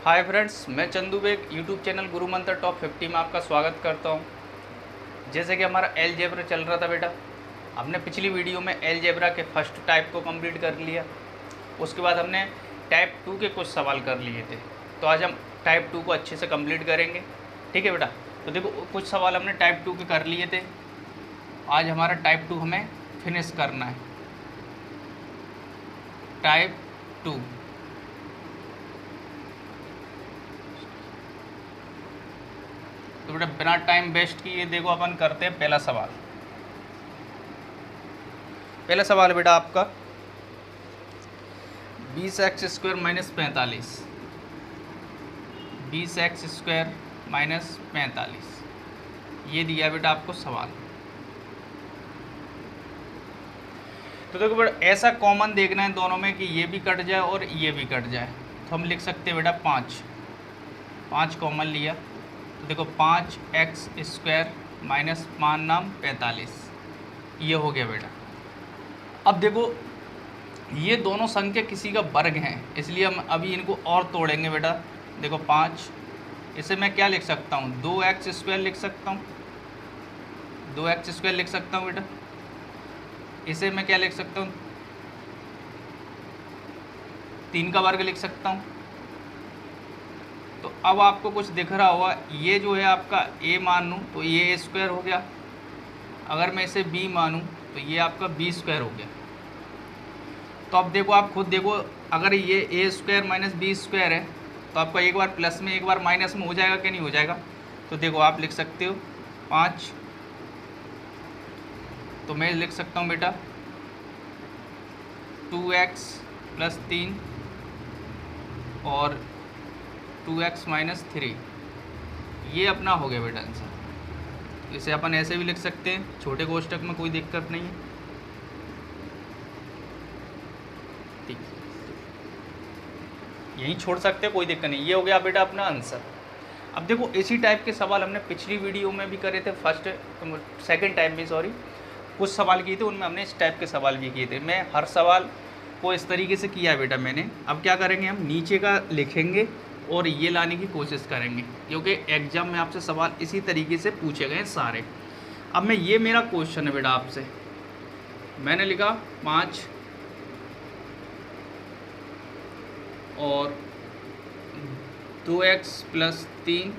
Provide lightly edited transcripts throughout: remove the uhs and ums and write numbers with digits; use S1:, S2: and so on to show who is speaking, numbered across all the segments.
S1: Hi friends, मैं Chandu bag YouTube channel गुरु मंत्र top 50 में आपका स्वागत करता हूं। जैसे कि हमारा एलजेब्रा चल रहा था बेटा, हमने पिछली वीडियो में एलजेब्रा के फर्स्ट टाइप को कंप्लीट कर लिया। उसके बाद हमने टाइप 2 के कुछ सवाल कर लिए थे, तो आज हम टाइप 2 को अच्छे से कंप्लीट करेंगे। ठीक है बेटा, तो देखो कुछ सवाल हमने टाइप 2 के कर लिए थे, आज हमारा टाइप 2 हमें फिनिश करना है। टाइप 2 तो बेटा बिना टाइम वेस्ट किए देखो अपन करते हैं पहला सवाल। पहला सवाल बेटा आपका 20x² माइनस 45, 20x² माइनस 45 ये दिया बेटा आपको सवाल। तो देखो बेटा ऐसा कॉमन देखना है दोनों में कि ये भी कट जाए और ये भी कट जाए, तो हम लिख सकते हैं बेटा 5 कॉमन लिया, तो देखो 5x² माइनस 5 नाम 45 ये हो गया बेटा। अब देखो ये दोनों संख्या किसी का वर्ग हैं, इसलिए हम अभी इनको और तोड़ेंगे बेटा। देखो 5, इसे मैं क्या लिख सकता हूँ, 2x² लिख सकता हूँ, 2x² लिख सकता हूँ बेटा। इसे मैं क्या लिख सकता हूँ, 3 का वर्ग लिख सकता हूँ। तो अब आपको कुछ दिख रहा होगा, ये जो है आपका a मानूँ तो ये a² हो गया, अगर मैं इसे b मानूँ तो ये आपका b² हो गया। तो अब देखो आप खुद देखो, अगर ये a² माइनस b² है तो आपका एक बार प्लस में एक बार माइनस में हो जाएगा कि नहीं हो जाएगा। तो देखो आप लिख सकते हो 5, तो मैं लिख सकता हूँ बेटा 2x प्लस 3 और 2x माइनस 3 ये अपना हो गया बेटा आंसर। इसे अपन ऐसे भी लिख सकते हैं, छोटे कोष्टक में कोई दिक्कत नहीं है। ठीक, यहीं छोड़ सकते हैं, कोई दिक्कत नहीं। ये हो गया बेटा अपना आंसर। अब देखो इसी टाइप के सवाल हमने पिछली वीडियो में भी करे थे, सेकंड टाइम में सॉरी, कुछ सवाल किए थे, उनमें हमने इस टाइप के सवाल भी किए थे। मैं हर सवाल को इस तरीके से किया है बेटा मैंने। अब क्या करेंगे, हम नीचे का लिखेंगे और ये लाने की कोशिश करेंगे, क्योंकि एग्जाम में आपसे सवाल इसी तरीके से पूछे गए सारे। अब मैं ये मेरा क्वेश्चन है बेटा आपसे, मैंने लिखा 5 और 2x प्लस 3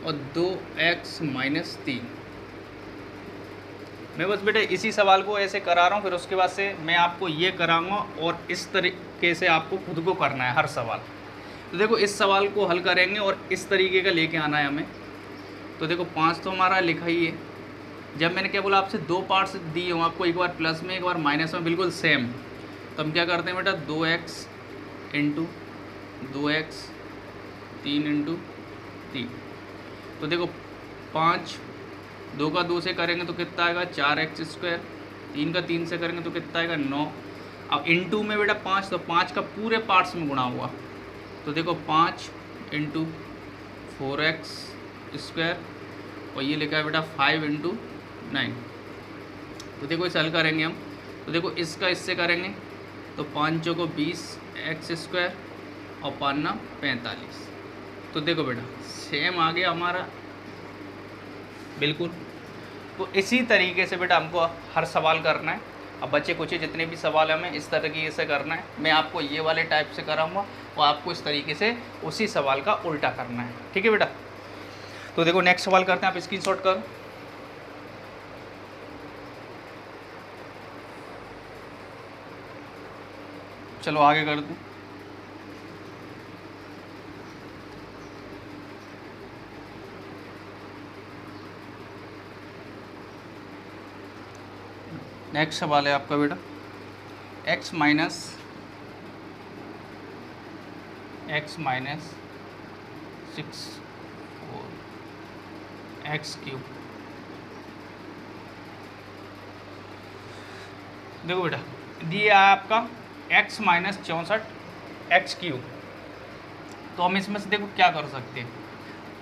S1: और 2x माइनस 3। मैं बस बेटा इसी सवाल को ऐसे करा रहा हूँ, फिर उसके बाद से मैं आपको ये कराऊंगा और इस तरीके से आपको खुद को करना है हर सवाल। तो देखो इस सवाल को हल करेंगे और इस तरीके का लेके आना है हमें। तो देखो 5 तो हमारा लिखा ही है। जब मैंने क्या बोला आपसे, 2 पार्ट्स दिए हूँ आपको, एक बार प्लस में एक बार माइनस में, बिल्कुल सेम। तो हम क्या करते हैं बेटा 2x इंटू 2x 3 इंटू 3। तो देखो 5 2 का 2 से करेंगे तो कितना आएगा 4x², 3 का 3 से करेंगे तो कितना आएगा 9। अब इंटू में बेटा 5, तो 5 का पूरे पार्ट्स में गुणा हुआ, तो देखो 5 इंटू 4x² और ये लिखा है बेटा 5 इंटू 9। तो देखो इसे हल करेंगे हम, तो देखो इसका इससे करेंगे तो 5 को 20x² और 5 45। तो देखो बेटा सेम आ गया हमारा बिल्कुल। तो इसी तरीके से बेटा हमको हर सवाल करना है। अब बच्चे कुछ जितने भी सवाल हमें इस तरीके से करना है, मैं आपको ये वाले टाइप से कराऊंगा और आपको इस तरीके से उसी सवाल का उल्टा करना है। ठीक है बेटा, तो देखो नेक्स्ट सवाल करते हैं, आप स्क्रीनशॉट करो। चलो आगे कर दूँ। नेक्स्ट सवाल है आपका बेटा x माइनस 6 और x³ देखो बेटा दिया है आपका x माइनस 64 x³। तो हम इसमें से देखो क्या कर सकते हैं,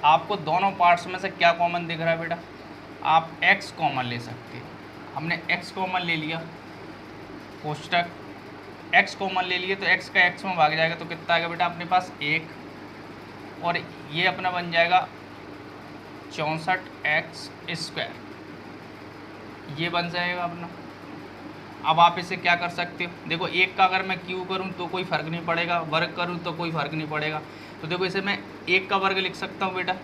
S1: आपको दोनों पार्ट्स में से क्या कॉमन दिख रहा है बेटा, आप x कॉमन ले सकते हैं। हमने x कॉमन ले लिया, कोष्टक x कॉमन ले लिए तो x का x में भाग जाएगा तो कितना आएगा बेटा अपने पास 1, और ये अपना बन जाएगा 64x², ये बन जाएगा अपना। अब आप इसे क्या कर सकते हो, देखो 1 का अगर मैं क्यू करूँ तो कोई फ़र्क नहीं पड़ेगा, वर्ग करूँ तो कोई फ़र्क नहीं पड़ेगा। तो देखो इसे मैं 1 का वर्ग लिख सकता हूँ बेटा,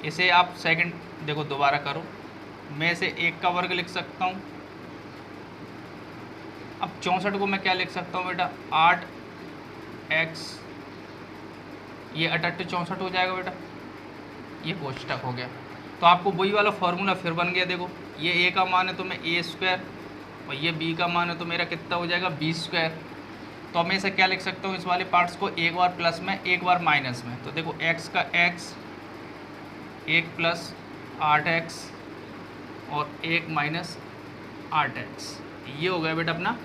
S1: इसे आप सेकंड देखो दोबारा करो, मैं इसे 1 का वर्ग लिख सकता हूँ। अब 64 को मैं क्या लिख सकता हूँ बेटा 8x, ये 8 64 हो जाएगा बेटा, ये कोष्टक हो गया। तो आपको वही वाला फॉर्मूला फिर बन गया, देखो ये a का मान है तो मैं a² और ये b का मान है तो मेरा कितना हो जाएगा b²। तो मैं इसे क्या लिख सकता हूँ, इस वाले पार्ट्स को एक बार प्लस में एक बार माइनस में। तो देखो x का x 1 प्लस 8x और 1 माइनस 8x, ये हो गया बेटा अपना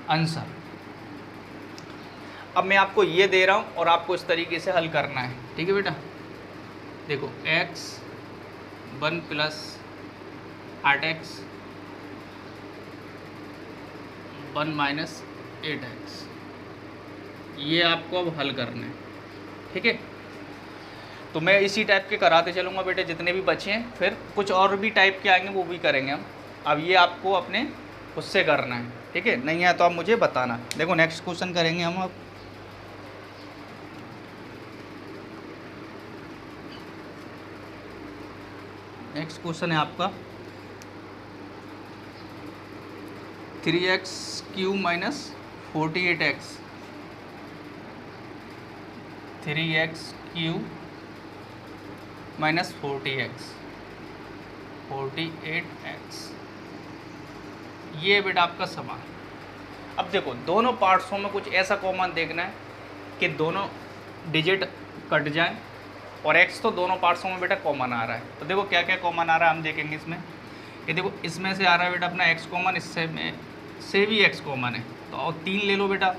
S1: आंसर। अब मैं आपको ये दे रहा हूँ और आपको इस तरीके से हल करना है, ठीक है बेटा। देखो x 1 plus 8x 1 minus 8x, ये आपको अब हल करना है, ठीक है। तो मैं इसी टाइप के कराते चलूँगा बेटे, जितने भी बचे हैं, फिर कुछ और भी टाइप के आएंगे वो भी करेंगे हम। अब ये आपको अपने खुद से करना है, ठीक है, नहीं है तो आप मुझे बताना। देखो नेक्स्ट क्वेश्चन करेंगे हम अब। नेक्स्ट क्वेश्चन है आपका 3x³ minus 48x, 3x³ minus 48x, ये बेटा आपका सवाल। अब देखो दोनों पार्ट्सों में कुछ ऐसा कॉमन देखना है कि दोनों डिजिट कट जाएं, और x तो दोनों पार्ट्सों में बेटा कॉमन आ रहा है। तो देखो क्या क्या कॉमन आ रहा है हम देखेंगे इसमें। ये देखो इसमें से आ रहा है बेटा अपना x कॉमन, इससे में से भी x कॉमन है, तो और 3 ले लो बेटा,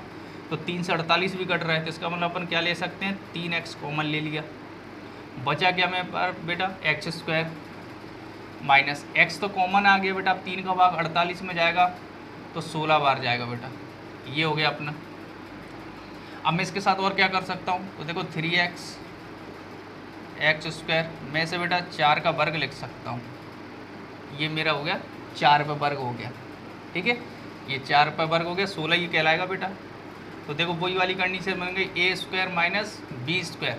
S1: तो 3 से 48 भी कट रहा है, तो इसका मतलब अपन क्या ले सकते हैं 3x कॉमन ले लिया। बचा क्या मेरे पास बेटा x² माइनस x तो कॉमन आ गया बेटा, अब 3 का भाग 48 में जाएगा तो 16 बार जाएगा बेटा, ये हो गया अपना। अब मैं इसके साथ और क्या कर सकता हूँ, तो देखो 3x x², मैं से बेटा 4 का वर्ग लिख सकता हूँ, ये मेरा हो गया 4 पे वर्ग हो गया, ठीक है, ये 4 पे वर्ग हो गया, 16 ये कहलाएगा बेटा। तो देखो वही वाली कंडीशन बन गई a² माइनस b²,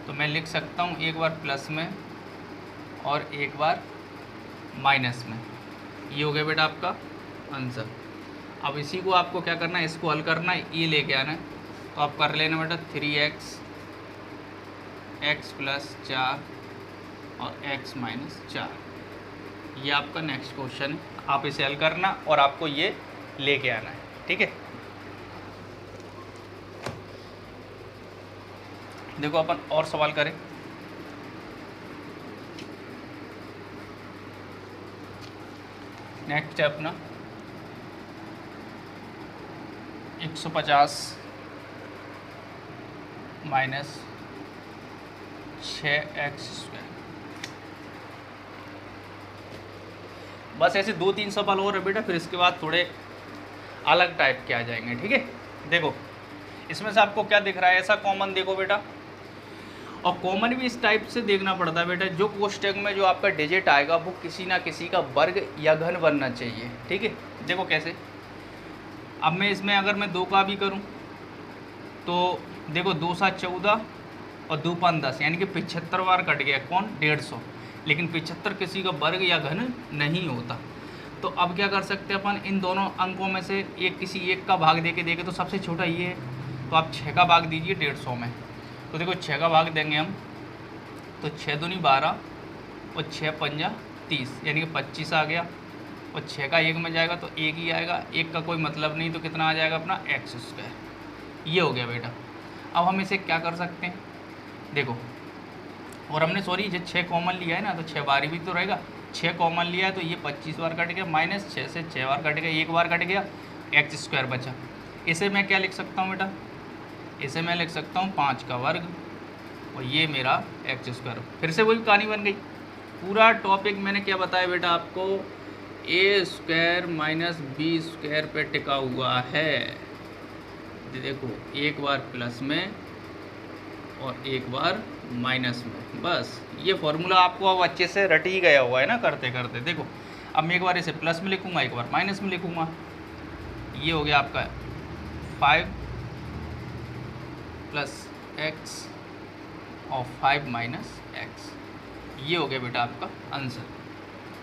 S1: तो मैं लिख सकता हूँ एक बार प्लस में और एक बार माइनस में, ये हो गया बेटा आपका आंसर। अब इसी को आपको क्या करना है, इसको हल करना है, ये लेके आना है, तो आप कर लेना बेटा 3x x प्लस 4 और x माइनस 4, ये आपका नेक्स्ट क्वेश्चन है। आप इसे हल करना और आपको ये लेके आना है, ठीक है। देखो अपन और सवाल करें। नेक्स्ट है अपना 150 माइनस 6x²। बस ऐसे 2-3 सवाल और है बेटा, फिर इसके बाद थोड़े अलग टाइप के आ जाएंगे, ठीक है। देखो इसमें से आपको क्या दिख रहा है, ऐसा कॉमन देखो बेटा, और कॉमन भी इस टाइप से देखना पड़ता है बेटा, जो कोष्टक में जो आपका डिजिट आएगा वो किसी ना किसी का वर्ग या घन बनना चाहिए, ठीक है। देखो कैसे, अब मैं इसमें अगर मैं 2 का भी करूं तो देखो 2 7 14 और 2 5 10, यानी कि 75 बार कट गया, कौन 150, लेकिन 75 किसी का वर्ग या घन नहीं होता। तो अब क्या कर सकते हैं अपन, इन दोनों अंकों में से एक किसी एक का भाग दे के देखे, तो सबसे छोटा ये है, तो आप 6 का भाग दीजिए 150 में। तो देखो 6 का भाग देंगे हम, तो 6 दूनी 12 और 6 पंजा 30, यानी कि 25 आ गया, और 6 का 1 में जाएगा तो 1 ही आएगा, 1 का कोई मतलब नहीं, तो कितना आ जाएगा अपना x², ये हो गया बेटा। अब हम इसे क्या कर सकते हैं, देखो, और हमने सॉरी जो 6 कॉमन लिया है ना, तो 6 बार भी तो रहेगा, 6 कॉमन लिया है तो ये 25 बार कट गया, माइनस 6 से 6 बार कट गया, 1 बार कट गया, x² बचा। इसे मैं क्या लिख सकता हूँ बेटा, इसे मैं लिख सकता हूँ 5 का वर्ग, और ये मेरा x²। फिर से वही कहानी बन गई। पूरा टॉपिक मैंने क्या बताया बेटा आपको, ए स्क्वायर माइनस बी स्क्वायर पे टिका हुआ है। देखो एक बार प्लस में और एक बार माइनस में, बस ये फॉर्मूला आपको अब अच्छे से रट ही गया हुआ है ना करते करते। देखो अब मैं एक बार इसे प्लस में लिखूंगा, एक बार माइनस में लिखूंगा। ये हो गया आपका 5 प्लस एक्स और 5 माइनस एक्स, ये हो गया बेटा आपका आंसर।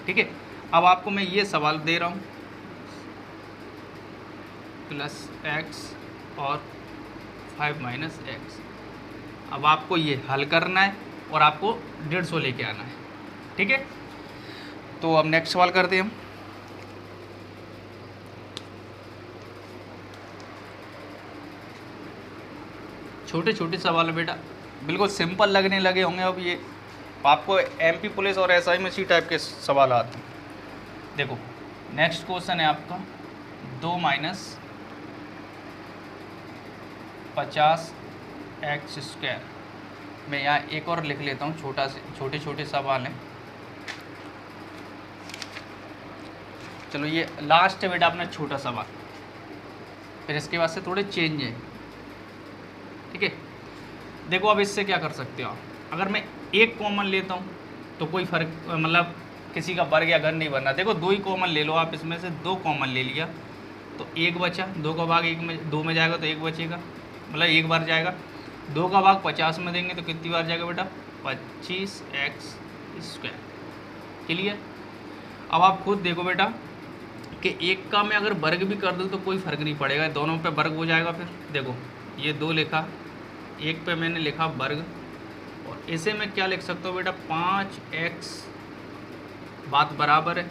S1: ठीक है, अब आपको मैं ये सवाल दे रहा हूँ, प्लस एक्स और 5 माइनस एक्स। अब आपको ये हल करना है और आपको 150 लेके आना है। ठीक है, तो अब नेक्स्ट सवाल करते हैं हम। छोटे छोटे सवाल है बेटा, बिल्कुल सिंपल लगने लगे होंगे अब ये आपको। एमपी पुलिस और एसआई में इसी टाइप के सवाल आते हैं। देखो नेक्स्ट क्वेश्चन है आपका 2 माइनस 50 एक्स स्क्वायर। मैं यहाँ एक और लिख लेता हूँ, छोटे छोटे सवाल हैं। चलो ये लास्ट है बेटा अपना छोटा सवाल, फिर इसके बाद से थोड़े चेंज है। ठीक है, देखो अब इससे क्या कर सकते हो आप, अगर मैं एक कॉमन लेता हूँ तो कोई फ़र्क, मतलब किसी का वर्ग या घन नहीं बनना। देखो 2 ही कॉमन ले लो आप, इसमें से 2 कॉमन ले लिया तो 1 बचा, 2 का भाग 2 में जाएगा तो 1 बचेगा, मतलब एक बार जाएगा। 2 का भाग 50 में देंगे तो कितनी बार जाएगा बेटा, 25 एक्स स्क्वायर। क्लियर। अब आप खुद देखो बेटा कि एक का मैं अगर वर्ग भी कर दूँ तो कोई फ़र्क नहीं पड़ेगा, दोनों पे वर्ग हो जाएगा। फिर देखो ये 2 लिखा, एक पे मैंने लिखा वर्ग, और इसे मैं क्या लिख सकता हूँ बेटा 5x, बात बराबर है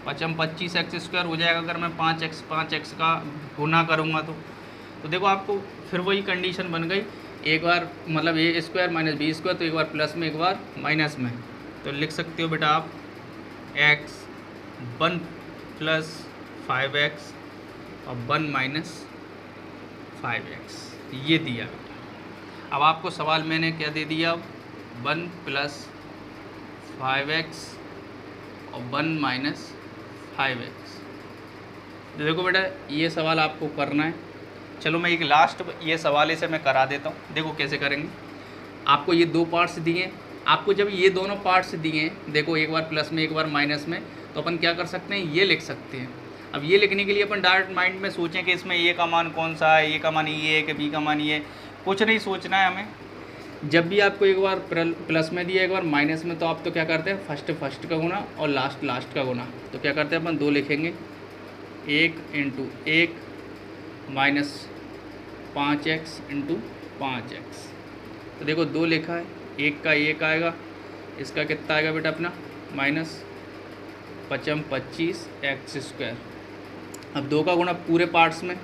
S1: 25 एक्स स्क्वायर हो जाएगा अगर मैं 5x का गुना करूँगा तो देखो आपको फिर वही कंडीशन बन गई, एक बार मतलब ए स्क्वायर माइनस बी स्क्वायर, तो एक बार प्लस में एक बार माइनस में। तो लिख सकते हो बेटा आप x 1 प्लस 5x और 1 माइनस 5x, ये दिया बेटा। अब आपको सवाल मैंने क्या दे दिया, 1 प्लस 5x और 1 माइनस 5x। तो देखो बेटा ये सवाल आपको करना है। चलो मैं एक लास्ट ये सवाल इसे मैं करा देता हूँ। देखो कैसे करेंगे, आपको ये 2 पार्ट्स दिए, आपको जब ये दोनों पार्ट्स दिए हैं, देखो एक बार प्लस में एक बार माइनस में, तो अपन क्या कर सकते हैं, ये लिख सकते हैं। अब ये लिखने के लिए अपन डायरेक्ट माइंड में सोचें कि इसमें ए का मान कौन सा है, ए का मान ये है कि बी का मान ये है, कुछ नहीं सोचना है हमें। जब भी आपको एक बार प्लस में दिया एक बार माइनस में, तो आप तो क्या करते हैं, फर्स्ट का गुना और लास्ट का गुना। तो क्या करते हैं अपन 2 लिखेंगे, 1 into 1 minus 5x into 5x। तो देखो 2 लिखा है, 1 का 1 आएगा, इसका कितना आएगा बेटा अपना माइनस 25 एक्स स्क्वायर। अब 2 का गुणा पूरे पार्ट्स में,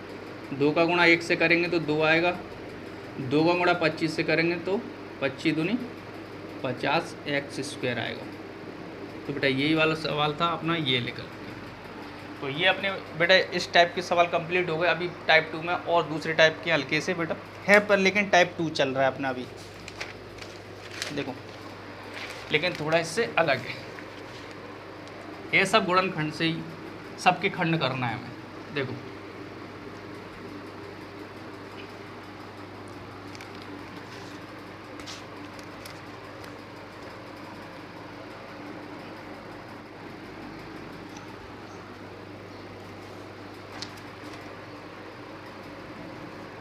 S1: 2 का गुणा 1 से करेंगे तो 2 आएगा, 2 का गुणा 25 से करेंगे तो 25 दूनी 50 एक्स स्क्वायर आएगा। तो बेटा यही वाला सवाल था अपना, ये लेकर। तो ये अपने बेटा इस टाइप के सवाल कंप्लीट हो गए। अभी टाइप 2 में और दूसरे टाइप के हल्के से बेटा है, पर लेकिन टाइप 2 चल रहा है अपना अभी, देखो लेकिन थोड़ा इससे अलग है। ये सब गुणनखंड से ही सबके खंड करना है हमें। देखो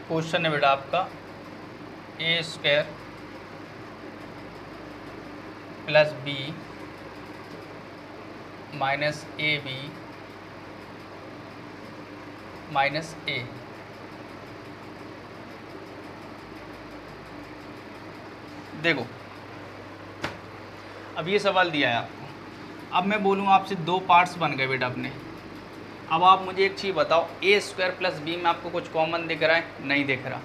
S1: क्वेश्चन है बेटा आपका A square plus B minus A B minus A. देखो अब ये सवाल दिया है आपको, अब मैं बोलूँ आपसे 2 पार्ट्स बन गए बेटा अपने। अब आप मुझे एक चीज़ बताओ, ए स्क्वायर प्लस बी में आपको कुछ कॉमन दिख रहा है, नहीं दिख रहा।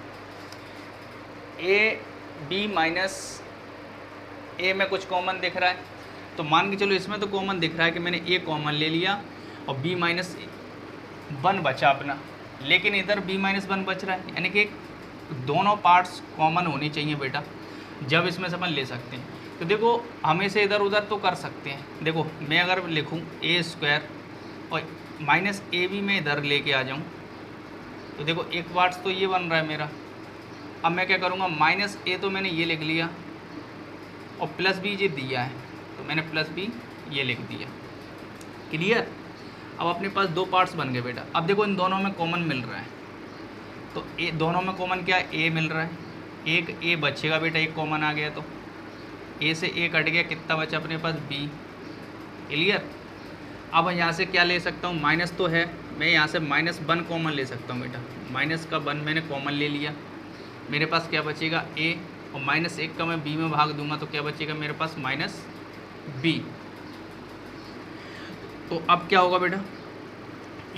S1: ए बी माइनस ए में कुछ कॉमन दिख रहा है, तो मान के चलो इसमें तो कॉमन दिख रहा है कि मैंने ए कॉमन ले लिया और बी माइनस 1 बचा अपना, लेकिन इधर बी माइनस 1 बच रहा है, यानी कि दोनों पार्ट्स कॉमन होनी चाहिए बेटा, जब इसमें से अपन ले सकते हैं। तो देखो हमें से इधर उधर तो कर सकते हैं। देखो मैं अगर लिखूँ ए स्क्वायर और माइनस ए बी मैं इधर लेके आ जाऊँ तो देखो एक पार्ट्स तो ये बन रहा है मेरा। अब मैं क्या करूँगा, माइनस ए तो मैंने ये लिख लिया और प्लस बी ये दिया है तो मैंने प्लस बी ये लिख दिया। क्लियर। अब अपने पास दो पार्ट्स बन गए बेटा। अब देखो इन दोनों में कॉमन मिल रहा है तो ए दोनों में कॉमन क्या है, ए मिल रहा है, एक ए बचेगा बेटा, एक कॉमन आ गया तो ए से ए कट गया, कितना बचा अपने पास बी। क्लियर। अब यहाँ से क्या ले सकता हूँ, माइनस तो है, मैं यहाँ से -1 कॉमन ले सकता हूँ बेटा। माइनस का 1 मैंने कॉमन ले लिया, मेरे पास क्या बचेगा ए, और -1 का मैं बी में भाग दूंगा तो क्या बचेगा मेरे पास -b। तो अब क्या होगा बेटा,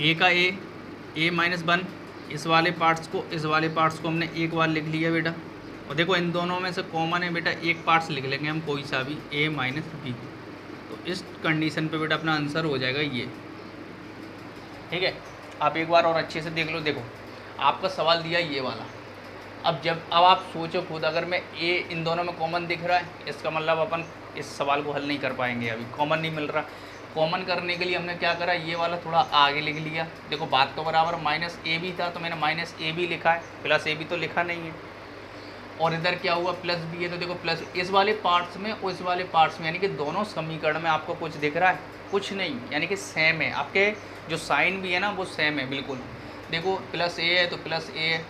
S1: ए का ए -1, इस वाले पार्ट्स को हमने एक बार लिख लिया बेटा। और देखो इन दोनों में से कॉमन है बेटा, एक पार्ट्स लिख लेंगे हम कोई सा भी, a - b। तो इस कंडीशन पे बेटा अपना आंसर हो जाएगा ये। ठीक है। आप एक बार और अच्छे से देख लो। देखो आपका सवाल दिया ये वाला। अब आप सोचो खुद, अगर मैं a इन दोनों में कॉमन दिख रहा है, इसका मतलब अपन इस सवाल को हल नहीं कर पाएंगे, अभी कॉमन नहीं मिल रहा। कॉमन करने के लिए हमने क्या करा, ये वाला थोड़ा आगे लिख लिया। देखो बात तो बराबर, -ab था तो मैंने -ab लिखा है, +ab तो लिखा नहीं है। और इधर क्या हुआ, +b है तो देखो प्लस इस वाले पार्ट्स में और इस वाले पार्ट्स में, यानी कि दोनों समीकरण में आपको कुछ दिख रहा है, कुछ नहीं, यानी कि सेम है। आपके जो साइन भी है ना वो सेम है बिल्कुल। देखो +a है तो +a,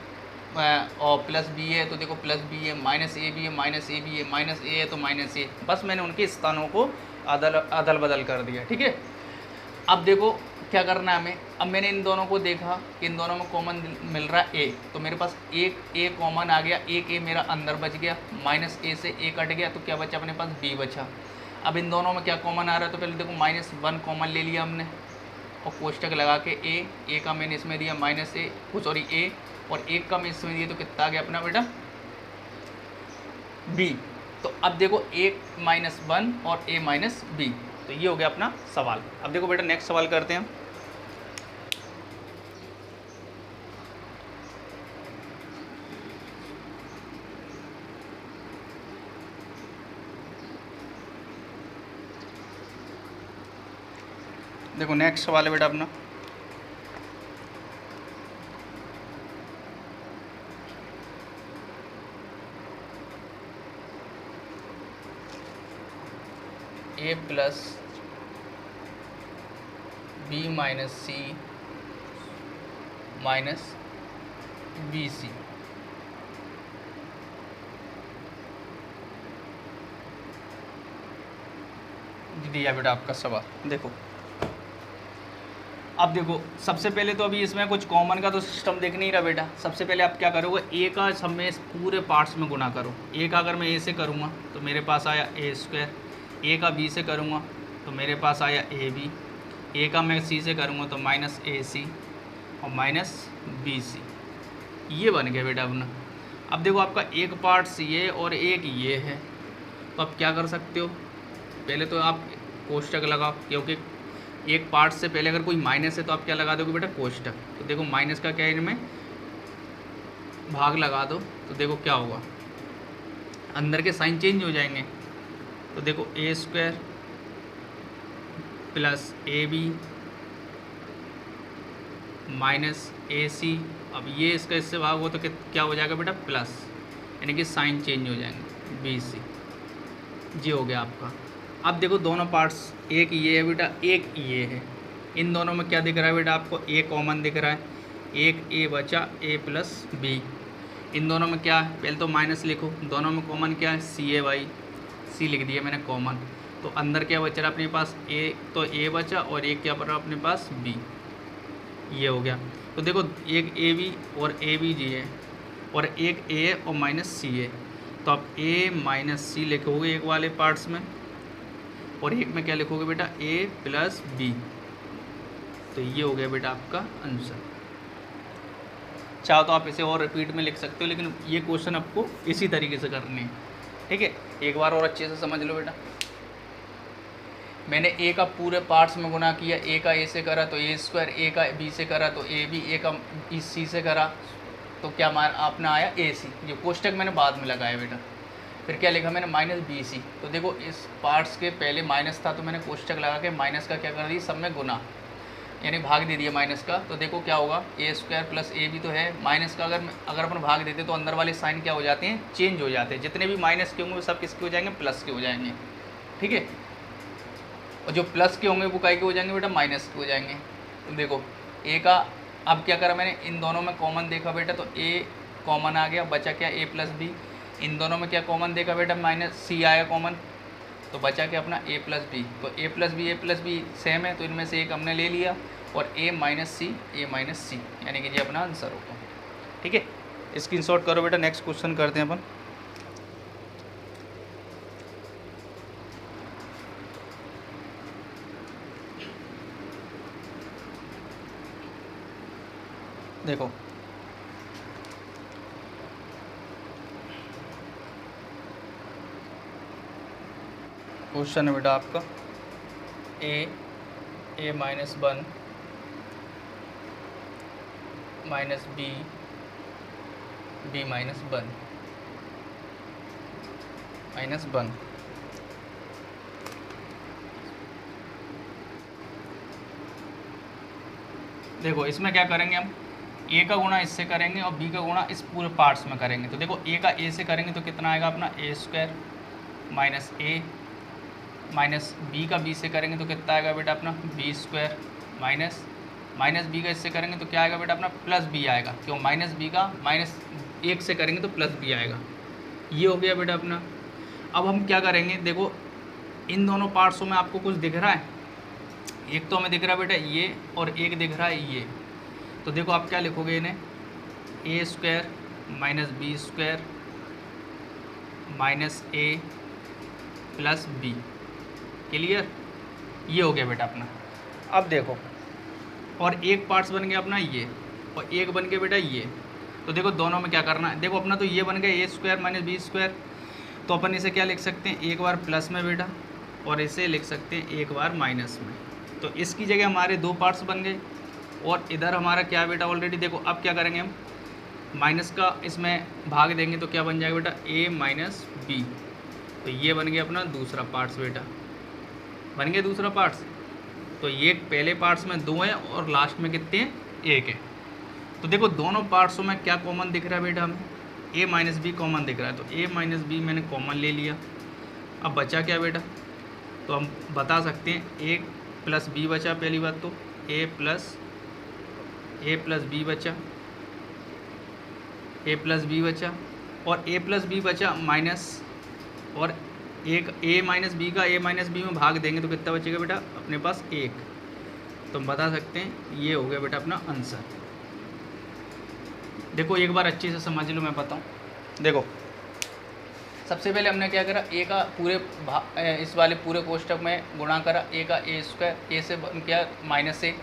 S1: और +b है तो देखो +b है, -ab है -ab है, -a है तो -a। बस मैंने उनके स्थानों को अदल बदल कर दिया। ठीक है। अब देखो क्या करना है हमें। अब मैंने इन दोनों को देखा कि इन दोनों में कॉमन मिल रहा है a, तो मेरे पास एक a कॉमन आ गया, एक a मेरा अंदर बच गया, -a से a कट गया तो क्या बचा अपने पास b बचा। अब इन दोनों में क्या कॉमन आ रहा है, तो पहले देखो -1 कॉमन ले लिया हमने और कोष्टक लगा के a का मैंने इसमें दिया a, और 1 का मैं इसमें दिया तो कितना आ गया अपना बेटा b। तो अब देखो a -1 और a -b, तो ये हो गया अपना सवाल। अब देखो बेटा नेक्स्ट सवाल करते हैं। देखो नेक्स्ट सवाल है बेटा अपना, a + b - c - bc। दिया बेटा आपका सवाल। देखो अब देखो सबसे पहले तो अभी इसमें कुछ कॉमन का तो सिस्टम देख नहीं रहा बेटा। सबसे पहले आप क्या करोगे, ए का सब में पूरे पार्ट्स में गुना करो। ए का अगर मैं ए से करूँगा तो मेरे पास आया a², ए का बी से करूँगा तो मेरे पास आया ab, ए का मैं सी से करूँगा तो -ac और -bc। ये बन गया बेटा अपना। अब देखो आपका एक पार्ट्स ये और एक ये है, तो आप क्या कर सकते हो, पहले तो आप कोष्टक लगाओ, क्योंकि एक पार्ट से पहले अगर कोई माइनस है तो आप क्या लगा दोगे बेटा, कोष्टक। तो देखो माइनस का क्या है, इनमें भाग लगा दो तो देखो क्या होगा, अंदर के साइन चेंज हो जाएंगे। तो देखो a² + ab - ac। अब ये इसका इससे भाग हो तो क्या हो जाएगा बेटा, प्लस, यानी कि साइन चेंज हो जाएंगे, bc। ये हो गया आपका। अब देखो दोनों पार्ट्स, एक ये है बेटा, एक ये है। इन दोनों में क्या दिख रहा है बेटा आपको, a कॉमन दिख रहा है, एक a बचा, a + b। इन दोनों में क्या है, पहले तो माइनस लिखो, दोनों में कॉमन क्या है, ca/, c लिख दिया मैंने कॉमन। तो अंदर क्या बच रहा अपने पास, a, तो a बचा और एक क्या बचा अपने पास, b। ये हो गया। तो देखो एक ab और ab जी है और एक a और -c है, तो आप a - c लिखोगे एक वाले पार्ट्स में और एक में क्या लिखोगे बेटा, a + b। तो ये हो गया बेटा आपका आंसर। चाहो तो आप इसे और रिपीट में लिख सकते हो, लेकिन ये क्वेश्चन आपको इसी तरीके से करने हैं। ठीक है, एक बार और अच्छे से समझ लो बेटा। मैंने a का पूरे पार्ट्स में गुना किया, a का a से करा तो a², a का b से करा तो ab, a का c से करा तो क्या अपना आया ac। जो कोष्टक मैंने बाद में लगाया बेटा। फिर क्या लिखा मैंने, -bc। तो देखो इस पार्ट्स के पहले माइनस था तो मैंने कोष्टक लगा के माइनस का क्या कर दिया, सब में गुना। यानी भाग दे दिया माइनस का, तो देखो क्या होगा, ए स्क्वायर प्लस ए भी तो है, माइनस का अगर अपन भाग देते तो अंदर वाले साइन क्या हो जाते हैं, चेंज हो जाते हैं, जितने भी माइनस के होंगे वो सब किसके हो जाएंगे, प्लस के हो जाएंगे, ठीक है। और जो प्लस के होंगे वो काय के हो जाएंगे बेटा, माइनस के हो जाएंगे। तो देखो ए का, अब क्या करा मैंने, इन दोनों में कॉमन देखा बेटा, तो ए कॉमन आ गया, बचा क्या, ए प्लस बी। इन दोनों में क्या कॉमन देखा बेटा, माइनस सी आया कॉमन, तो बचा क्या अपना ए प्लस बी। तो ए प्लस बी सेम है, तो इनमें से एक हमने ले लिया, और ए माइनस सी, यानी कि ये अपना आंसर होगा, ठीक है। स्क्रीनशॉट करो बेटा, नेक्स्ट क्वेश्चन करते हैं अपन। देखो क्वेश्चन है बेटा आपका, ए माइनस 1 माइनस बी माइनस 1 देखो इसमें क्या करेंगे हम, ए का गुणा इससे करेंगे और बी का गुणा इस पूरे पार्ट्स में करेंगे। तो देखो ए का ए से करेंगे तो कितना आएगा अपना, ए स्क्वायर माइनस ए, माइनस बी का बी से करेंगे तो कितना आएगा बेटा अपना, बी स्क्वायर माइनस बी का इससे करेंगे तो क्या आएगा बेटा अपना, प्लस बी आएगा, क्यों, माइनस बी का माइनस एक से करेंगे तो प्लस बी आएगा। ये हो गया बेटा अपना। अब हम क्या करेंगे, देखो इन दोनों पार्ट्सों में आपको कुछ दिख रहा है, एक तो हमें दिख रहा है बेटा ये, और एक दिख रहा है ये। तो देखो आप क्या लिखोगे इन्हें, A square minus B square minus A plus B, clear, ये हो गया बेटा अपना। अब देखो, और एक पार्ट्स बन गया अपना ये, और एक बन गया बेटा ये। तो देखो दोनों में क्या करना है, देखो अपना तो ये बन गया ए स्क्वायर माइनस बी स्क्वायर, तो अपन इसे क्या लिख सकते हैं, एक बार प्लस में बेटा, और इसे लिख सकते हैं एक बार माइनस में। तो इसकी जगह हमारे दो पार्ट्स बन गए, और इधर हमारा क्या बेटा ऑलरेडी, देखो अब क्या करेंगे हम, माइनस का इसमें भाग देंगे तो क्या बन जाएगा बेटा, ए माइनस बी। तो ये बन गया अपना दूसरा पार्ट्स बेटा, बन गया दूसरा पार्ट्स। तो ये पहले पार्ट्स में 2 हैं और लास्ट में कितने हैं, 1 है। तो देखो दोनों पार्ट्सों में क्या कॉमन दिख रहा है बेटा हमें, ए माइनस बी कॉमन दिख रहा है, तो ए माइनस बी मैंने कॉमन ले लिया। अब बचा क्या बेटा, तो हम बता सकते हैं ए प्लस बी बचा, पहली बात तो ए प्लस बी बचा, और ए प्लस बी बचा माइनस, और एक ए माइनस बी का ए माइनस बी में भाग देंगे तो कितना बचेगा बेटा अपने पास, 1। तो हम बता सकते हैं ये हो गया बेटा अपना आंसर। देखो एक बार अच्छे से समझ लो, मैं बताऊं। देखो सबसे पहले हमने क्या करा, ए का पूरे इस वाले पूरे कोष्टक में गुणा करा, ए का ए स्क्वायर, ए से किया माइनस ए,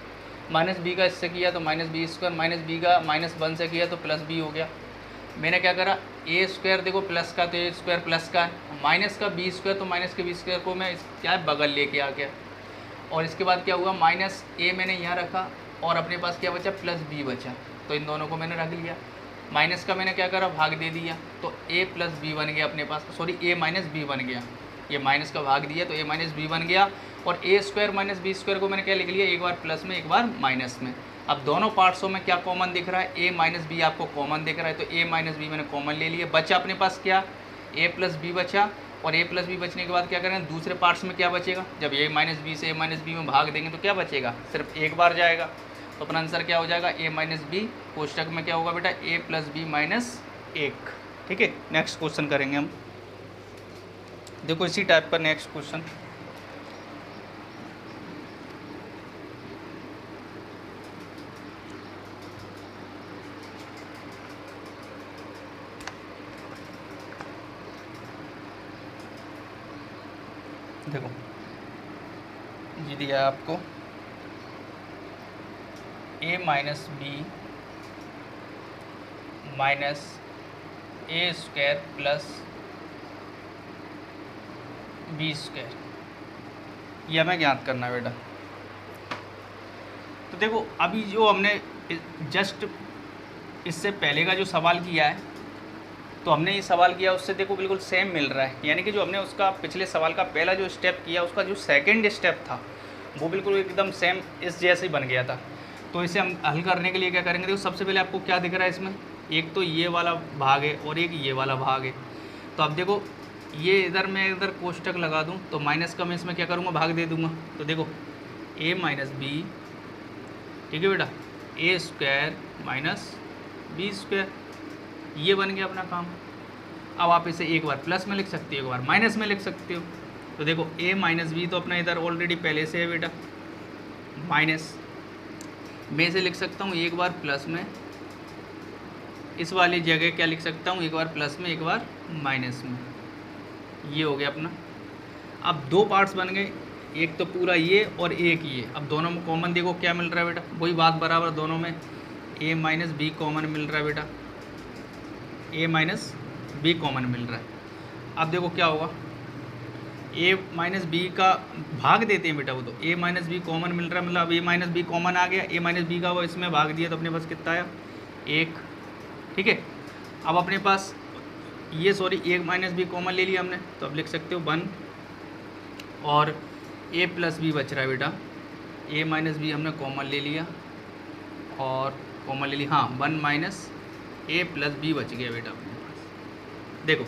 S1: माइनस बी का इससे किया तो minus B square, minus B का माइनस 1 से किया तो प्लस बी हो गया। मैंने क्या करा, ए स्क्वायर देखो प्लस का, तो ए स्क्वायर प्लस का है, माइनस का बी स्क्वायर, तो माइनस के बी स्क्वायर को मैं क्या है बगल लेके आ गया। और इसके बाद क्या हुआ, माइनस ए मैंने यहाँ रखा, और अपने पास क्या बचा, प्लस बी बचा, तो इन दोनों को मैंने रख लिया। माइनस का मैंने क्या करा, भाग दे दिया, तो ए प्लस बी बन गया अपने पास, सॉरी ए माइनस बी बन गया, ये माइनस का भाग दिया तो ए माइनस बी बन गया। और ए स्क्वायर माइनस बी स्क्वायर को मैंने क्या लिख लिया, एक बार प्लस में एक बार माइनस में। अब दोनों पार्ट्सों में क्या कॉमन दिख रहा है, ए माइनस बी आपको कॉमन दिख रहा है, तो ए माइनस बी मैंने कॉमन ले लिया। बचा अपने पास क्या, ए प्लस बी बचा, और ए प्लस बी बचने के बाद क्या करें, दूसरे पार्ट्स में क्या बचेगा, जब ए माइनस बी से ए माइनस बी में भाग देंगे तो क्या बचेगा, सिर्फ एक बार जाएगा। तो अपना आंसर क्या हो जाएगा, ए माइनस बी, कोष्टक में क्या होगा बेटा, ए प्लस बी माइनस 1। ठीक है, नेक्स्ट क्वेश्चन करेंगे हम। देखो इसी टाइप का नेक्स्ट क्वेश्चन, देखो ये दिया है आपको ए minus B minus a square plus b square, ये हमें ज्ञात करना है बेटा। तो देखो अभी जो हमने जस्ट इससे पहले का जो सवाल किया है, तो हमने ये सवाल किया उससे देखो बिल्कुल सेम मिल रहा है, यानी कि जो हमने उसका पिछले सवाल का पहला जो स्टेप किया उसका जो सेकंड स्टेप था वो बिल्कुल एकदम सेम इस जैसे ही बन गया था। तो इसे हम हल करने के लिए क्या करेंगे, देखो सबसे पहले आपको क्या दिख रहा है इसमें, एक तो ये वाला भाग है और एक ये वाला भाग है। तो अब देखो ये इधर मैं इधर कोष्टक लगा दूं तो माइनस का मैं इसमें क्या करूँगा, भाग दे दूंगा। तो देखो a माइनस बी, ठीक है बेटा, ए स्क्वायर माइनस बी स्क्वायर, ये बन गया अपना काम। अब आप इसे एक बार प्लस में लिख सकते हो, एक बार माइनस में लिख सकते हो। तो देखो a माइनस बी तो अपना इधर ऑलरेडी पहले से है बेटा, माइनस मैं इसे लिख सकता हूँ एक बार प्लस में, इस वाली जगह क्या लिख सकता हूँ, एक बार प्लस में एक बार माइनस में। ये हो गया अपना। अब दो पार्ट्स बन गए, एक तो पूरा ये और एक ये। अब दोनों में कॉमन देखो क्या मिल रहा है बेटा, वही बात बराबर, दोनों में a माइनस बी कॉमन मिल रहा है बेटा, a माइनस बी कॉमन मिल रहा है। अब देखो क्या होगा, a माइनस बी का भाग देते हैं बेटा, वो तो a माइनस बी कॉमन मिल रहा है, मतलब a माइनस बी कॉमन आ गया, a माइनस बी का वो इसमें भाग दिया तो अपने पास कितना आया, एक, ठीक है। अब अपने पास ये एक माइनस बी कॉमन ले लिया हमने, तो अब लिख सकते हो 1 और a प्लस बी बच रहा है बेटा, a माइनस बी हमने कॉमन ले लिया और कॉमन ले लिया, हाँ 1 माइनस a प्लस बी बच गया बेटा अपने पास। देखो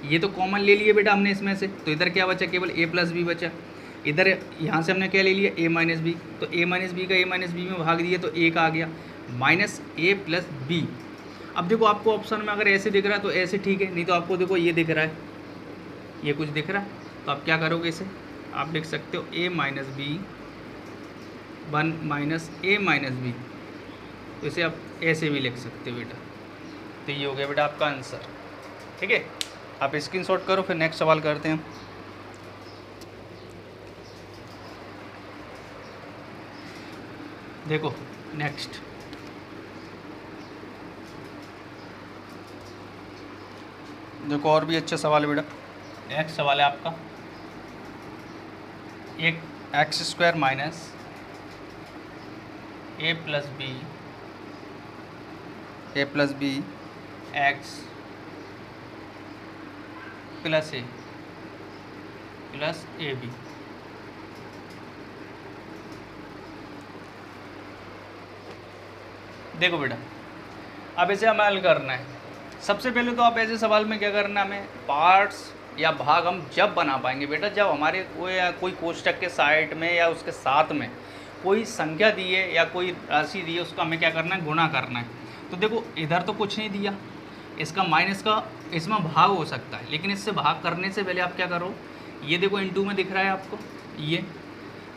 S1: ये तो कॉमन ले लिए बेटा हमने इसमें से, तो इधर क्या बचा, केवल a प्लस बी बचा। इधर यहाँ से हमने क्या ले लिया, a माइनस बी, तो a माइनस बी का a माइनस बी में भाग दिया तो एक आ गया, माइनस a प्लस बी। अब देखो आपको ऑप्शन में अगर ऐसे दिख रहा है तो ऐसे ठीक है, नहीं तो आपको देखो ये दिख रहा है, ये कुछ दिख रहा है, तो आप क्या करोगे, इसे आप लिख सकते हो a minus B 1 minus a minus B, तो इसे आप ऐसे भी लिख सकते हो बेटा। तो ये हो गया बेटा आपका आंसर, ठीक है। आप स्क्रीनशॉट करो, फिर नेक्स्ट सवाल करते हैं। देखो नेक्स्ट, देखो और भी अच्छा सवाल है बेटा। नेक्स्ट सवाल है आपका, एक X square minus A plus B X plus A B. देखो बेटा अब इसे हमें हल करना है। सबसे पहले तो आप ऐसे सवाल में क्या करना है, हमें पार्ट्स या भाग हम जब बना पाएंगे बेटा, जब हमारे कोई कोष्टक के साइड में या उसके साथ में कोई संख्या दी है या कोई राशि दी है, उसका हमें क्या करना है, गुणा करना है। तो देखो इधर तो कुछ नहीं दिया, इसका माइनस का इसमें भाग हो सकता है, लेकिन इससे भाग करने से पहले आप क्या करो, ये देखो इनटू में दिख रहा है आपको, ये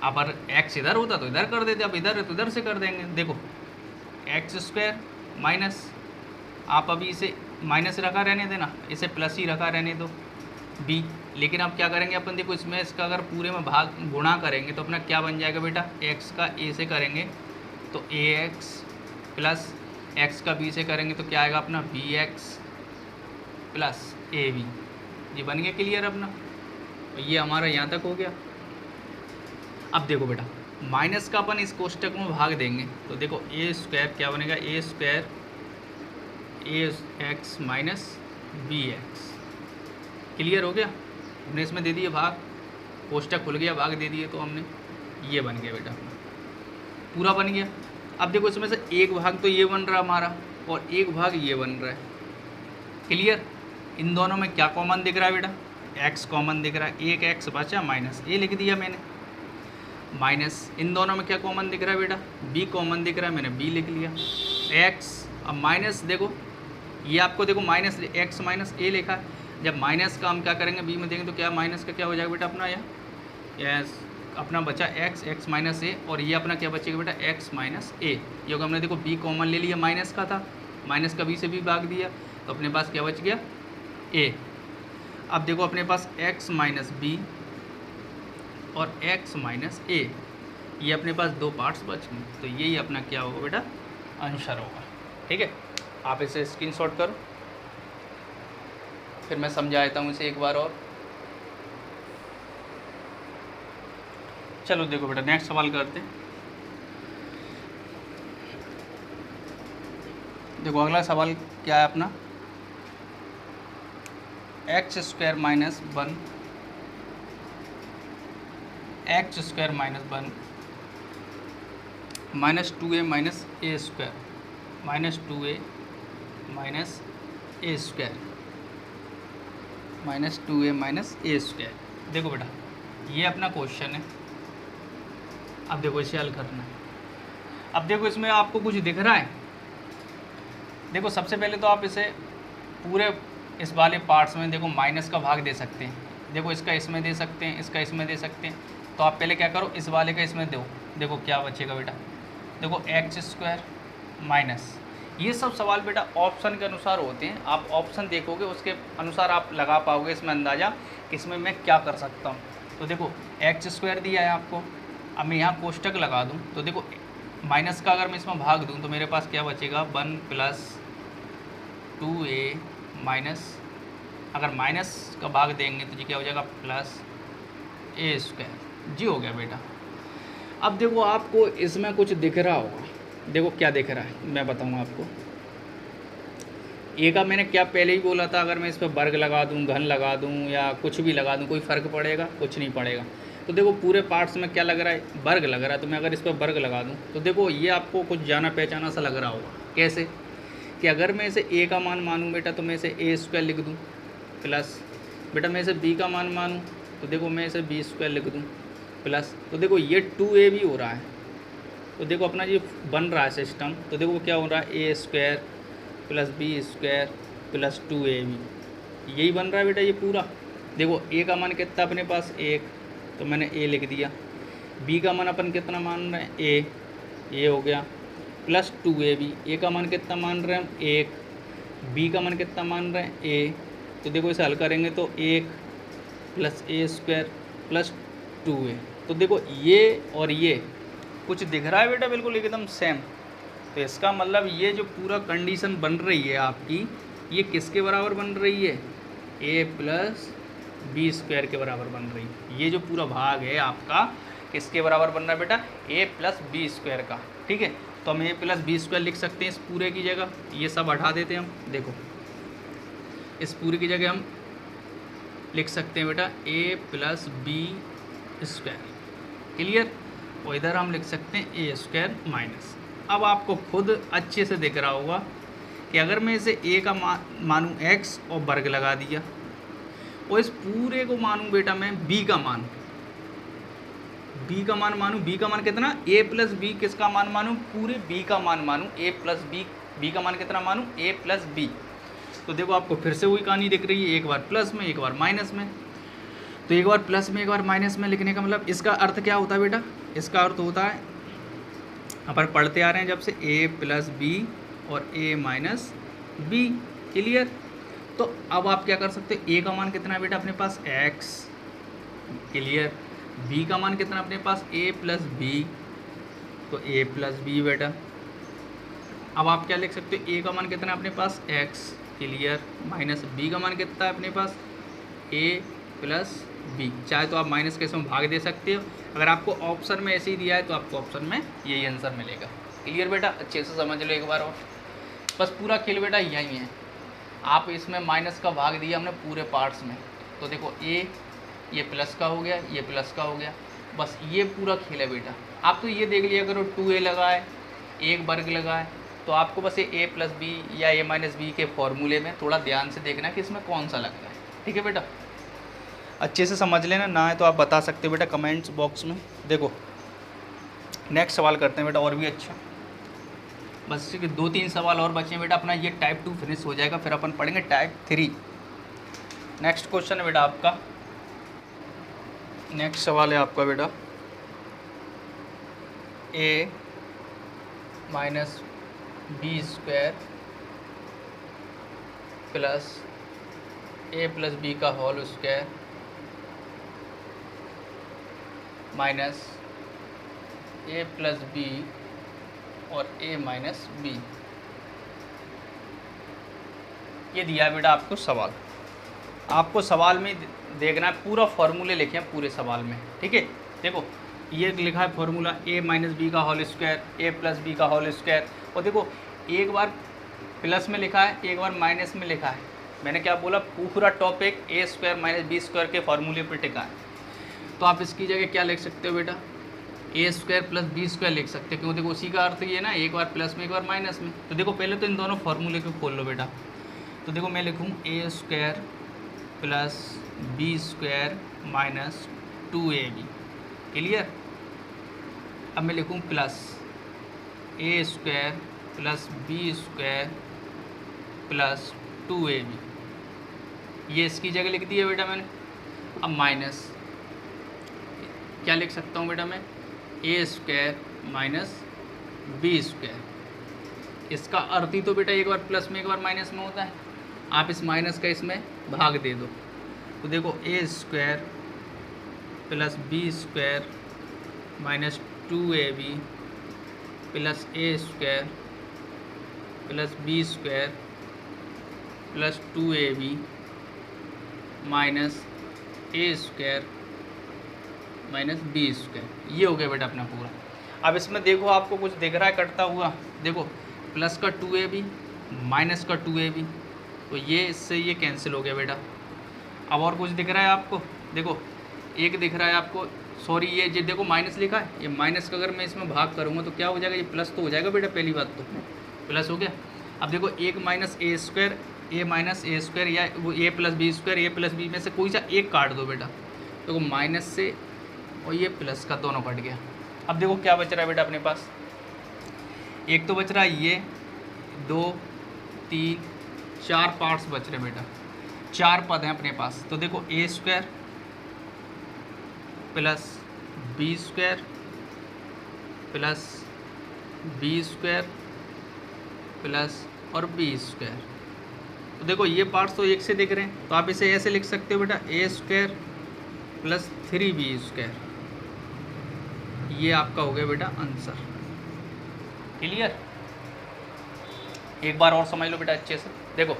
S1: अगर एक्स इधर होता तो इधर कर देते, अब इधर है तो इधर से कर देंगे। देखो एक्स स्क्वायर माइनस, आप अभी इसे माइनस रखा रहने देना, इसे प्लस ही रखा रहने दो बी। लेकिन अब क्या करेंगे अपन, देखो इसमें इसका अगर पूरे में भाग गुणा करेंगे तो अपना क्या बन जाएगा बेटा, एक्स का ए से करेंगे तो ए एक्स प्लस एक्स का बी से करेंगे तो क्या आएगा अपना B X plus A B. ये बन गया क्लियर अपना, तो ये हमारा यहाँ तक हो गया। अब देखो बेटा माइनस का अपन इस कोष्टक में भाग देंगे तो देखो ए स्क्वायर क्या बनेगा, a square a x minus b x. Clear हो गया, हमने इसमें दे दिए भाग, कोष्टक खुल गया, भाग दे दिए तो हमने ये बन गया बेटा, पूरा बन गया। अब देखो इसमें से एक भाग तो ये बन रहा हमारा और एक भाग ये बन रहा है। क्लियर, इन दोनों में क्या कॉमन दिख रहा है बेटा, एक्स कॉमन दिख रहा है, एक एक्स बचा माइनस ए लिख दिया मैंने, माइनस इन दोनों में क्या कॉमन दिख रहा है बेटा, बी कॉमन दिख रहा है, मैंने बी लिख लिया एक्स। अब माइनस देखो ये आपको देखो माइनस एक्स माइनस ए लिखा है, जब माइनस का हम क्या करेंगे बी में देंगे तो क्या माइनस का क्या हो जाएगा बेटा अपना, यह अपना बचा एक्स एक्स माइनस ए और ये अपना क्या बचेगा बेटा एक्स माइनस ए। ये होगा हमने देखो बी कॉमन ले लिया, माइनस का था, माइनस का बी से भी भाग दिया तो अपने पास क्या बच गया ए। अब देखो अपने पास एक्स माइनस बी और एक्स माइनस ए, ये अपने पास दो पार्ट्स बच गए, तो यही अपना क्या होगा बेटा आंसर होगा। ठीक है, आप इसे स्क्रीनशॉट करो, फिर मैं समझाता हूँ इसे एक बार और। चलो देखो बेटा नेक्स्ट सवाल करते हैं। देखो अगला सवाल क्या है अपना, x square minus 1 x square minus 1 minus 2a minus a square minus 2a minus a square minus 2a minus a square. देखो बेटा ये अपना क्वेश्चन है। अब देखो इसे हल करना है। अब देखो इसमें आपको कुछ दिख रहा है। देखो सबसे पहले तो आप इसे पूरे इस वाले पार्ट्स में देखो माइनस का भाग दे सकते हैं। देखो इसका इसमें दे सकते हैं, इसका इसमें दे सकते हैं। तो आप पहले क्या करो, इस वाले का इसमें दो। देखो क्या बचेगा बेटा, देखो एक्स स्क्वायर माइनस, ये सब सवाल बेटा ऑप्शन के अनुसार होते हैं। आप ऑप्शन देखोगे उसके अनुसार आप लगा पाओगे इसमें अंदाज़ा कि इसमें मैं क्या कर सकता हूँ। तो देखो एक्स स्क्वायर दिया है आपको, अब मैं यहाँ कोष्टक लगा दूँ तो देखो माइनस का अगर मैं इसमें भाग दूँ तो मेरे पास क्या बचेगा 1 प्लस 2a माइनस, अगर माइनस का भाग देंगे तो जी क्या हो जाएगा प्लस ए स्क्वायर। जी हो गया बेटा। अब देखो आपको इसमें कुछ दिख रहा होगा। देखो क्या दिख रहा है मैं बताऊँ आपको। ए का मैंने क्या पहले ही बोला था, अगर मैं इस पर वर्ग लगा दूँ, घन लगा दूँ या कुछ भी लगा दूँ कोई फ़र्क पड़ेगा? कुछ नहीं पड़ेगा। तो देखो पूरे पार्ट्स में क्या लग रहा है, वर्ग लग रहा है। तो मैं अगर इस पर वर्ग लगा दूँ तो देखो ये आपको कुछ जाना पहचाना सा लग रहा होगा। कैसे कि अगर मैं इसे ए का मान मानूँ बेटा तो मैं इसे ए स्क्वायर लिख दूँ, प्लस बेटा मैं इसे बी का मान मानूँ तो देखो मैं इसे बी स्क्वायर लिख दूँ, प्लस तो देखो ये 2a भी हो रहा है। तो देखो अपना ये बन रहा है सिस्टम। तो देखो क्या हो रहा है, a square plus b square plus 2ab, यही बन रहा है बेटा ये पूरा। देखो ए का मान कितना अपने पास 1, तो मैंने ए लिख दिया। बी का मान अपन कितना मान रहे हैं, ए, ये हो गया, प्लस 2ab। ए का मान कितना मान रहे हैं हम, 1। बी का मान कितना मान रहे हैं, ए। तो देखो इसे हल करेंगे तो 1 plus a square plus 2a। तो देखो ये और ये कुछ दिख रहा है बेटा बिल्कुल एकदम सेम। तो इसका मतलब ये जो पूरा कंडीशन बन रही है आपकी, ये किसके बराबर बन रही है, ए प्लस बी स्क्वायर के बराबर बन रही है। ये जो पूरा भाग है आपका किसके बराबर बन रहा है बेटा, ए प्लस बी स्क्वायर का। ठीक है, तो हम ए प्लस बी स्क्वायर लिख सकते हैं इस पूरे की जगह। ये सब हटा देते हैं हम। देखो इस पूरे की जगह हम लिख सकते हैं बेटा ए प्लस बी स्क्वायर, क्लियर। और इधर हम लिख सकते हैं ए स्क्वायर माइनस। अब आपको खुद अच्छे से दिख रहा होगा कि अगर मैं इसे ए का मानूँ एक्स और वर्ग लगा दिया और इस पूरे को मानूँ बेटा मैं बी का मान, बी का मान मानूँ। बी का मान कितना, ए प्लस बी किसका मान मानूँ, पूरे बी का मान मानूँ। ए प्लस बी, बी का मान कितना मानूँ, ए प्लस बी। तो देखो आपको फिर से वही कहानी दिख रही है, एक बार प्लस में एक बार माइनस में। तो एक बार प्लस में एक बार माइनस में लिखने का मतलब इसका अर्थ क्या होता है बेटा, इसका अर्थ होता है अपन पढ़ते आ रहे हैं जब से ए प्लस बी और ए माइनस बी, क्लियर। तो अब आप क्या कर सकते हैं, ए का मान कितना है बेटा अपने पास एक्स, क्लियर। बी का मान कितना अपने पास ए प्लस बी, तो ए प्लस बी बेटा। अब आप क्या लिख सकते हो, ए का मान कितना है अपने पास एक्स, क्लियर, माइनस बी का मान कितना है अपने पास ए प्लस बी। चाहे तो आप माइनस के इसमें भाग दे सकते हो। अगर आपको ऑप्शन में ऐसे ही दिया है तो आपको ऑप्शन में यही आंसर मिलेगा, क्लियर बेटा। अच्छे से समझ लो एक बार और, बस पूरा खेल बेटा यही है। आप इसमें माइनस का भाग दिया हमने पूरे पार्ट्स में, तो देखो ए, ये प्लस का हो गया, ये प्लस का हो गया, बस ये पूरा खेल है बेटा। आप तो ये देख लिया करो 2a लगाए, एक वर्ग लगाए, तो आपको बस ये a प्लस बी या a माइनस बी के फॉर्मूले में थोड़ा ध्यान से देखना कि इसमें कौन सा लग रहा है। ठीक है बेटा, अच्छे से समझ लेना, ना है तो आप बता सकते हो बेटा कमेंट्स बॉक्स में। देखो नेक्स्ट सवाल करते हैं बेटा और भी अच्छा, बस 2-3 सवाल और बचे हैं बेटा, अपना ये टाइप 2 फिनिश हो जाएगा, फिर अपन पढ़ेंगे टाइप 3। नेक्स्ट क्वेश्चन है बेटा आपका, नेक्स्ट सवाल है आपका बेटा ए माइनस बी स्क्वायर प्लस ए प्लस बी का whole square minus A plus B और ए माइनस बी। ये दिया है बेटा आपको सवाल। आपको सवाल में देखना है, पूरा फॉर्मूले लिखे हैं पूरे सवाल में। ठीक है, देखो ये लिखा है फॉर्मूला ए माइनस बी का होल स्क्वायर, ए प्लस बी का होल स्क्वायर। और देखो एक बार प्लस में लिखा है, एक बार माइनस में लिखा है। मैंने क्या बोला, पूरा टॉपिक ए स्क्वायर माइनस बी स्क्वायर के फॉर्मूले पर टिका है। तो आप इसकी जगह क्या लिख सकते हो बेटा, ए स्क्वायर प्लस बी स्क्वायर लिख सकते हो, क्यों देखो उसी का अर्थ ये ना, एक बार प्लस में एक बार माइनस में। तो देखो पहले तो इन दोनों फॉर्मूले को खोल लो बेटा। तो देखो मैं लिखूँ a square plus b square minus 2ab, clear. अब मैं लिखूँ plus a square plus b square plus 2ab, ये इसकी जगह लिख दी है बेटा मैंने। अब माइनस क्या लिख सकता हूँ बेटा मैं, ए स्क्वायर माइनस बी स्क्वायर। इसका अर्थ ही तो बेटा एक बार प्लस में एक बार माइनस में होता है। आप इस माइनस का इसमें भाग दे दो, तो देखो a square plus b square minus 2ab plus a square plus b square plus 2ab minus a square minus B square. ये हो गया बेटा अपना पूरा। अब इसमें देखो आपको कुछ दिख रहा है कटता हुआ, देखो प्लस का 2ab माइनस का 2ab, तो ये इससे ये कैंसिल हो गया बेटा। अब और कुछ दिख रहा है आपको, देखो एक दिख रहा है आपको, सॉरी ये देखो माइनस लिखा है, ये माइनस का अगर मैं इसमें भाग करूँगा तो क्या हो जाएगा, ये प्लस तो हो जाएगा बेटा, पहली बात तो प्लस हो गया। अब देखो एक minus a square, A minus a square, या वो ए प्लस बी स्क्वायर, ए प्लस बी में से कोई सा एक काट दो बेटा, देखो माइनस से और ये प्लस का दोनों कट गया। अब देखो क्या बच रहा है बेटा अपने पास, एक तो बच रहा है ये, 2 3 4 पार्ट्स बच रहे बेटा, 4 पद हैं अपने पास। तो देखो a square plus b square plus b square plus और बी स्क्वायर। तो देखो ये पार्ट्स तो एक से दिख रहे हैं, तो आप इसे ऐसे लिख सकते हो बेटा, ए स्क्वायर प्लस 3b स्क्वायर। ये आपका हो गया बेटा आंसर, क्लियर। एक बार और समझ लो बेटा अच्छे से, देखो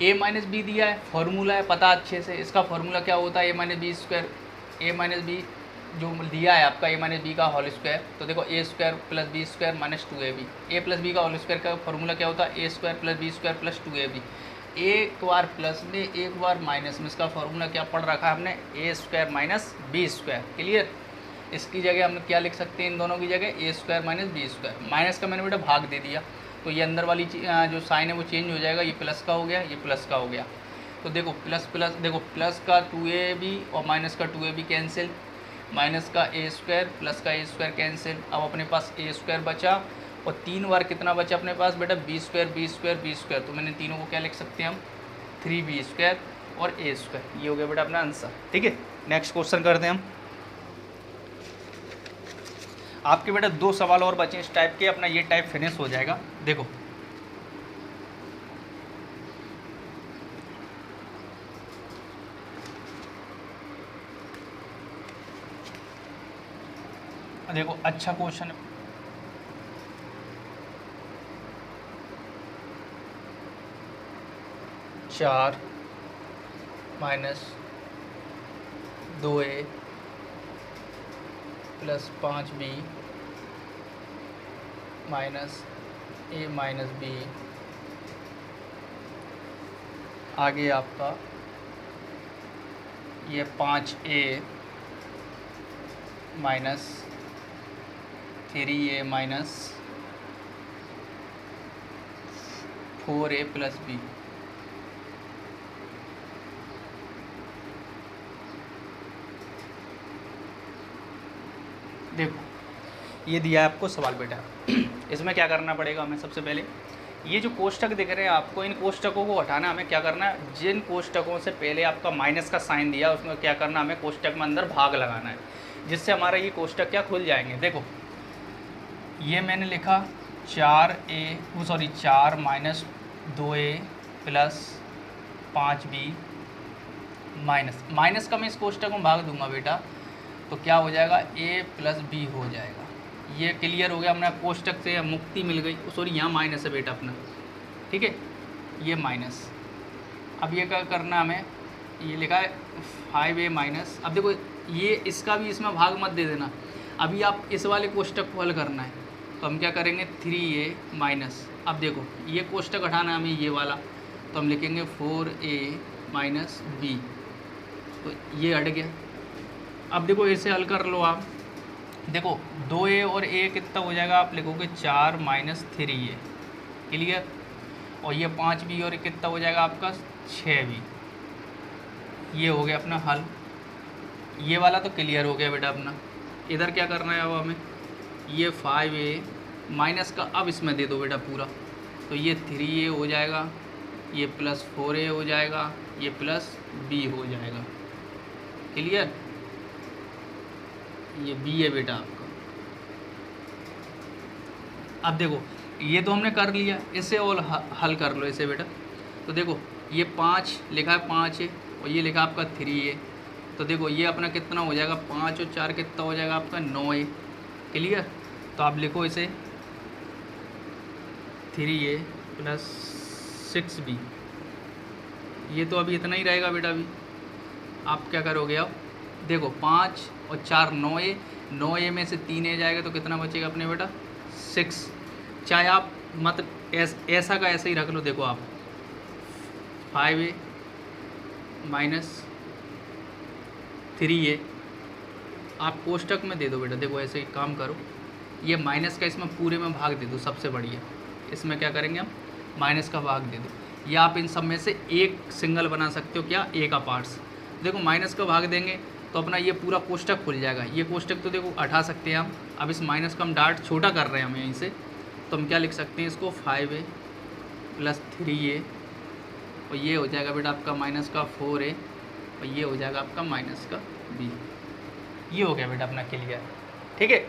S1: a माइनस बी दिया है, फॉर्मूला है पता अच्छे से, इसका फॉर्मूला क्या होता है, a minus B square, a minus b जो दिया है आपका a माइनस बी का होल स्क्वायर, तो देखो a square plus b square minus 2ab, a plus B का होल स्क्वायर का फॉर्मूला क्या होता है, a square plus b square plus 2ab। एक बार प्लस में एक बार माइनस में, इसका फॉर्मूला क्या पढ़ रखा है हमने, a square minus B square, clear. इसकी जगह हम क्या लिख सकते हैं, इन दोनों की जगह a square minus B square. Minus का मैंने बेटा भाग दे दिया, तो ये अंदर वाली जो साइन है वो चेंज हो जाएगा, ये प्लस का हो गया, ये प्लस का हो गया। तो देखो प्लस प्लस, देखो प्लस का 2ab और माइनस का 2ab कैंसिल, माइनस का ए स्क्वायर प्लस का ए स्क्वायर कैंसिल। अब अपने पास ए स्क्वायर बचा, और 3 बार कितना बचा अपने पास बेटा, B square B square B square. तो मैंने तीनों को क्या लिख सकते हैं हम, 3b स्क्वायर और ए स्क्वायर। ये हो गया बेटा अपना आंसर, ठीक है। नेक्स्ट क्वेश्चन करते हैं हम। आपके बेटा 2 सवाल और बचे इस टाइप के, अपना ये टाइप फिनिश हो जाएगा। देखो देखो अच्छा क्वेश्चन है, चार minus 2a plus 5b minus a minus b, आगे आपका ये 5a minus 3a minus 4a plus b। देखो ये दिया है आपको सवाल बेटा, इसमें क्या करना पड़ेगा हमें, सबसे पहले ये जो कोष्टक दिख रहे हैं आपको, इन कोष्टकों को हटाना। हमें क्या करना है, जिन कोष्टकों से पहले आपका माइनस का साइन दिया उसमें क्या करना, हमें कोष्टक में अंदर भाग लगाना है, जिससे हमारा ये कोष्टक क्या खुल जाएंगे। देखो ये मैंने लिखा 4 minus 2a plus 5b minus, minus का मैं इस कोष्टक में भाग दूंगा बेटा, तो क्या हो जाएगा, a प्लस b हो जाएगा। ये क्लियर हो गया, हमने कोष्टक से मुक्ति मिल गई। सॉरी यहाँ माइनस है बेटा अपना, ठीक है, ये माइनस। अब ये क्या करना हमें, ये लिखा है 5a माइनस। अब देखो ये इसका भी इसमें भाग मत दे देना, अभी आप इस वाले कोष्टक को हल करना है। तो हम क्या करेंगे, 3a माइनस, अब देखो ये कोष्टक हटाना है हमें ये वाला, तो हम लिखेंगे 4a माइनस b, तो ये हट गया। अब देखो इसे हल कर लो आप। देखो 2a और a कितना हो जाएगा, आप लिखोगे 4 माइनस 3a, क्लियर। और ये 5b और कितना हो जाएगा आपका 6b। ये हो गया अपना हल। ये वाला तो क्लियर हो गया बेटा अपना। इधर क्या करना है अब हमें, ये 5a माइनस का अब इसमें दे दो बेटा पूरा, तो ये 3a हो जाएगा, ये प्लस 4a हो जाएगा, ये प्लस b हो जाएगा, क्लियर। ये b है बेटा आपका। अब देखो ये तो हमने कर लिया, इसे और हल कर लो इसे बेटा। तो देखो ये 5 लिखा है 5 है, और ये लिखा आपका 3 है। तो देखो ये अपना कितना हो जाएगा, 5 और 4 कितना हो जाएगा आपका 9 है, क्लियर। तो आप लिखो इसे 3a प्लस 6b। ये तो अभी इतना ही रहेगा बेटा। अभी आप क्या करोगे, अब देखो 5 और 4 9a, 9a में से 3a जाएगा तो कितना बचेगा अपने बेटा 6। चाहे आप मत ऐसा का ऐसा ही रख लो। देखो आप 5a माइनस 3a आप कोष्टक में दे दो बेटा। देखो ऐसे ही काम करो, ये माइनस का इसमें पूरे में भाग दे दो, सबसे बढ़िया। इसमें क्या करेंगे हम, माइनस का भाग दे दो, या आप इन सब में से एक सिंगल बना सकते हो, क्या ए का पार्ट्स। देखो माइनस का भाग देंगे तो अपना ये पूरा कोष्टक खुल जाएगा। ये कोष्टक तो देखो हटा सकते हैं हम। अब इस माइनस का हम डार्ट छोटा कर रहे हैं हम यहीं से, तो हम क्या लिख सकते हैं इसको 5a प्लस 3a, और ये हो जाएगा बेटा आपका माइनस का 4a, और ये हो जाएगा आपका माइनस का b। ये हो गया बेटा अपना क्लियर, ठीक है।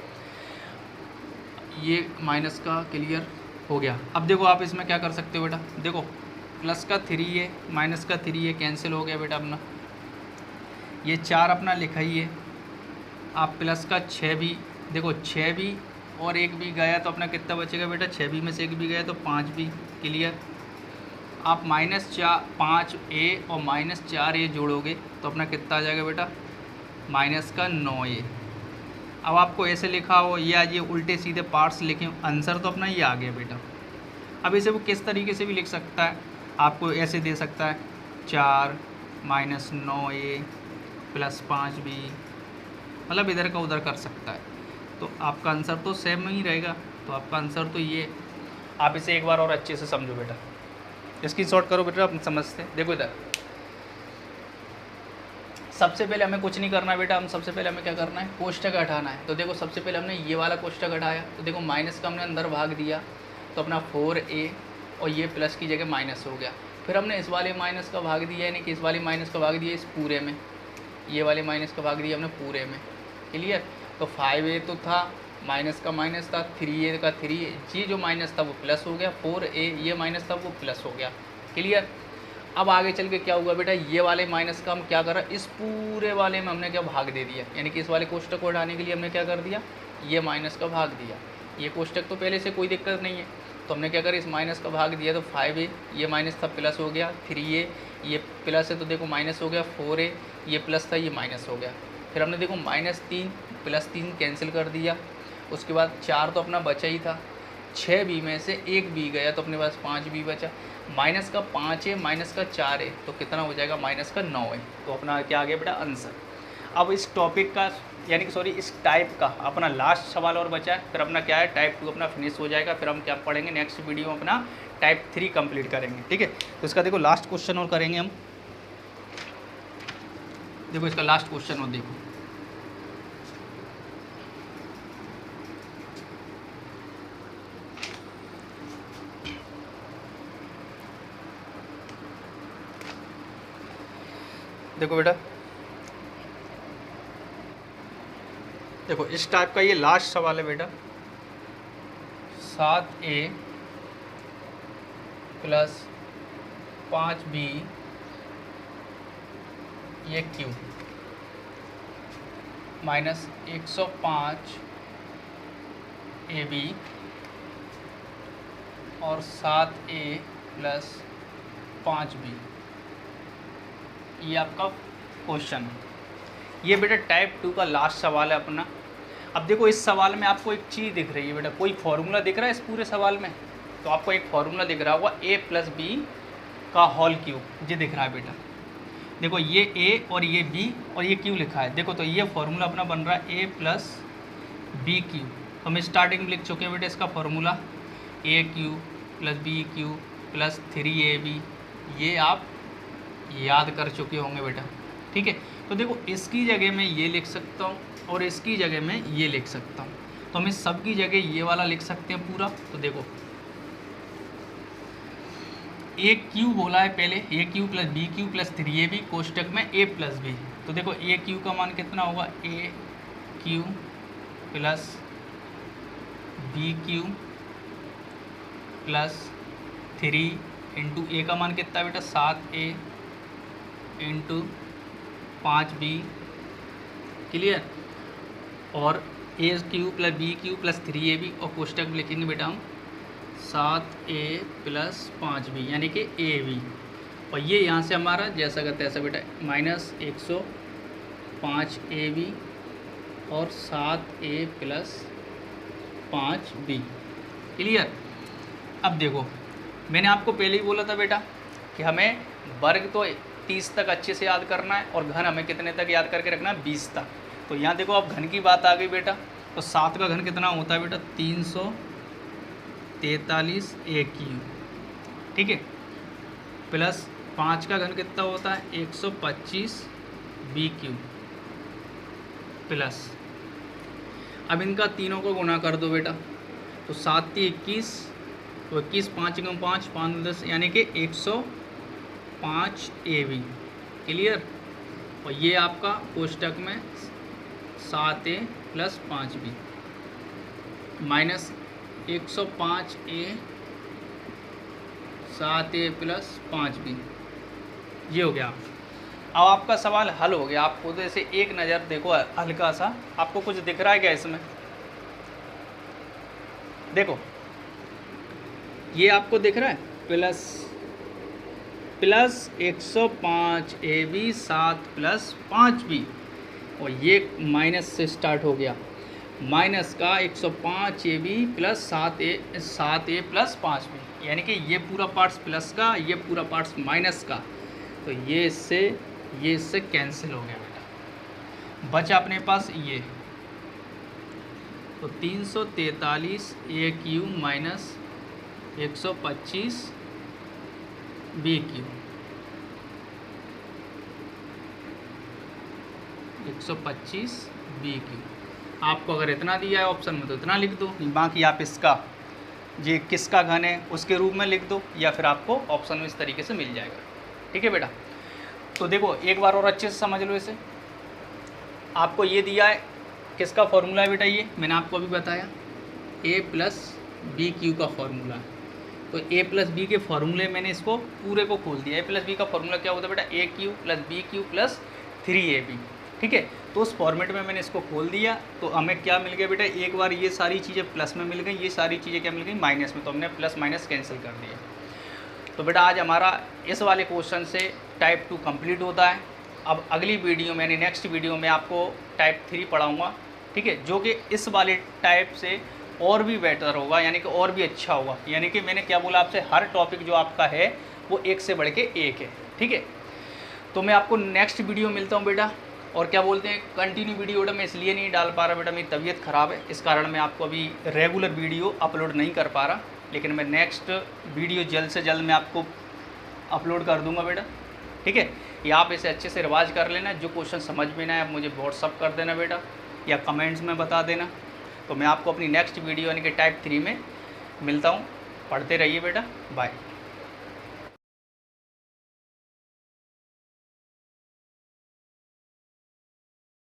S1: ये माइनस का क्लियर हो गया। अब देखो आप इसमें क्या कर सकते हो बेटा, देखो प्लस का 3a माइनस का 3a कैंसिल हो गया बेटा अपना। ये 4 अपना लिखा ही है। आप प्लस का 6b, देखो 6b और 1b गया तो अपना कितना बचेगा बेटा, 6b में से 1b गया तो 5b, क्लियर। आप माइनस 5a और माइनस 4a जोड़ोगे तो अपना कितना आ जाएगा बेटा, माइनस का 9a। अब आपको ऐसे लिखा हो या ये उल्टे सीधे पार्ट्स लिखे, आंसर तो अपना ये आ गया बेटा। अब इसे वो किस तरीके से भी लिख सकता है, आपको ऐसे दे सकता है 4 माइनस 9a प्लस 5b, मतलब इधर का उधर कर सकता है। तो आपका आंसर तो सेम ही रहेगा। तो आपका आंसर तो ये। आप इसे एक बार और अच्छे से समझो बेटा, इसकी शॉर्ट करो बेटा, आप समझते। देखो इधर सबसे पहले हमें कुछ नहीं करना बेटा, हम सबसे पहले हमें क्या करना है, कोष्टक हटाना है। तो देखो सबसे पहले हमने ये वाला कोष्टक हटाया, तो देखो माइनस का हमने अंदर भाग दिया तो अपना 4a, और ये प्लस की जगह माइनस हो गया। फिर हमने इस वाले माइनस का भाग दिया, यानी कि इस वाले माइनस का भाग दिया इस पूरे में, ये वाले माइनस का भाग दिया हमने पूरे में, क्लियर। तो 5a तो था, माइनस का माइनस था, 3a का 3a, ये जो माइनस था वो प्लस हो गया, 4a ये माइनस था वो प्लस हो गया, क्लियर। अब आगे चल के क्या हुआ बेटा, ये वाले माइनस का हम क्या करा, इस पूरे वाले में हमने क्या भाग दे दिया, यानी कि इस वाले कोष्टक को हटाने के लिए हमने क्या कर दिया, ये माइनस का भाग दिया। ये कोष्टक तो पहले से कोई दिक्कत नहीं है, तो हमने क्या करा, इस माइनस का भाग दिया। तो 5a ये माइनस था प्लस हो गया, 3a ये प्लस है तो देखो माइनस हो गया, 4a ये प्लस था ये माइनस हो गया। फिर हमने देखो -3 प्लस 3 कैंसिल कर दिया। उसके बाद 4 तो अपना बचा ही था, 6b में से 1b गया तो अपने पास 5b बचा। माइनस का 5 है माइनस का 4 है तो कितना हो जाएगा, माइनस का 9 है। तो अपना क्या आ गया बेटा आंसर। अब इस टॉपिक का यानी कि सॉरी इस टाइप का अपना लास्ट सवाल और बचा है, फिर अपना क्या है टाइप 2 अपना फिनिश हो जाएगा। फिर हम क्या पढ़ेंगे नेक्स्ट वीडियो में अपना टाइप 3 कंप्लीट करेंगे, ठीक है। तो इसका देखो लास्ट क्वेश्चन और करेंगे हम। देखो इसका लास्ट क्वेश्चन और देखो, देखो बेटा, देखो इस टाइप का ये लास्ट सवाल है बेटा। 7a प्लस 5b ये क्यू माइनस 105 ab और 7a प्लस 5b, ये आपका क्वेश्चन है। ये बेटा टाइप 2 का लास्ट सवाल है अपना। अब देखो इस सवाल में आपको एक चीज़ दिख रही है बेटा, कोई फॉर्मूला दिख रहा है इस पूरे सवाल में, तो आपको एक फॉर्मूला दिख रहा होगा a प्लस बी का होल क्यूब, ये दिख रहा है बेटा। देखो ये ए और ये बी और ये क्यू लिखा है। देखो तो ये फॉर्मूला अपना बन रहा है ए प्लस बी क्यू। तो हम स्टार्टिंग में लिख चुके हैं बेटा इसका formula a cube plus B cube plus 3ab। ये आप याद कर चुके होंगे बेटा, ठीक है। तो देखो इसकी जगह मैं ये लिख सकता हूँ और इसकी जगह मैं ये लिख सकता हूँ। तो हम इस सब की जगह ये वाला लिख सकते हैं पूरा। तो देखो ए क्यू बोला है पहले, a cube plus B cube plus 3ab कोष्टक में ए प्लस बी। तो देखो ए क्यू का मान कितना होगा, a cube plus B cube plus 3 into a का मान कितना बेटा 7a इंटू 5b, क्लियर। और a cube plus B cube plus 3ab और कोष्टक में लिखेंगे बेटा हम 7a प्लस 5b यानी कि ab। और ये यहाँ से हमारा जैसा का तैसा बेटा माइनस 105ab और 7a प्लस 5b, क्लियर। अब देखो मैंने आपको पहले ही बोला था बेटा कि हमें वर्ग तो 30 तक अच्छे से याद करना है और घन हमें कितने तक याद करके रखना है, 20 तक। तो यहाँ देखो अब घन की बात आ गई बेटा। तो 7 का घन कितना होता है बेटा 343 a क्यू, ठीक है, प्लस 5 का घन कितना होता है 125 b क्यू प्लस, अब इनका तीनों को गुना कर दो बेटा। तो 7 × 21, तो 21 5 × 5 5 10 यानी कि 105 ab, क्लियर। और ये आपका कोष्टक में 7a plus 5b minus 105a 7a plus 5b, ये हो गया। अब आपका सवाल हल हो गया। आप खुद से एक नज़र देखो हल्का सा, आपको कुछ दिख रहा है क्या इसमें? देखो ये आपको दिख रहा है प्लस 105 ab 7 प्लस 5b और ये माइनस से स्टार्ट हो गया, माइनस का 105 ab plus 7a plus 5b यानी कि ये पूरा पार्ट्स प्लस का, ये पूरा पार्ट्स माइनस का। तो ये इससे कैंसिल हो गया बेटा, बचा अपने पास ये। तो 343 a Q minus 125 b Q, 125 b Q. आपको अगर इतना दिया है ऑप्शन में तो इतना लिख दो, बाकी आप इसका ये किसका घन है उसके रूप में लिख दो या फिर आपको ऑप्शन में इस तरीके से मिल जाएगा, ठीक है बेटा। तो देखो एक बार और अच्छे से समझ लो इसे। आपको ये दिया है, किसका फॉर्मूला है बेटा, ये मैंने आपको अभी बताया a प्लस बी क्यू का फॉर्मूला है। तो a प्लस बी के फॉर्मूले मैंने इसको पूरे को खोल दिया। a प्लस बी का फॉर्मूला क्या होता है बेटा, a cube plus B cube plus 3ab, ठीक है। तो उस फॉर्मेट में मैंने इसको खोल दिया। तो हमें क्या मिल गया बेटा, एक बार ये सारी चीज़ें प्लस में मिल गई, ये सारी चीज़ें क्या मिल गई माइनस में। तो हमने प्लस माइनस कैंसिल कर दिया। तो बेटा आज हमारा इस वाले क्वेश्चन से टाइप 2 कंप्लीट होता है। अब अगली वीडियो में नेक्स्ट वीडियो में आपको टाइप 3 पढ़ाऊँगा, ठीक है, जो कि इस वाले टाइप से और भी बेटर होगा, यानी कि और भी अच्छा होगा। यानी कि मैंने क्या बोला आपसे, हर टॉपिक जो आपका है वो एक से बढ़ के एक है, ठीक है। तो मैं आपको नेक्स्ट वीडियो मिलता हूँ बेटा। और क्या बोलते हैं, कंटिन्यू वीडियो बेटा मैं इसलिए नहीं डाल पा रहा बेटा, मेरी तबीयत ख़राब है, इस कारण मैं आपको अभी रेगुलर वीडियो अपलोड नहीं कर पा रहा। लेकिन मैं नेक्स्ट वीडियो जल्द से जल्द मैं आपको अपलोड कर दूंगा बेटा, ठीक है। या आप इसे अच्छे से रिवाज कर लेना। जो क्वेश्चन समझ में ना आए आप मुझे व्हाट्सअप कर देना बेटा, या कमेंट्स में बता देना। तो मैं आपको अपनी नेक्स्ट वीडियो यानी कि टाइप 3 में मिलता हूँ। पढ़ते रहिए बेटा, बाय।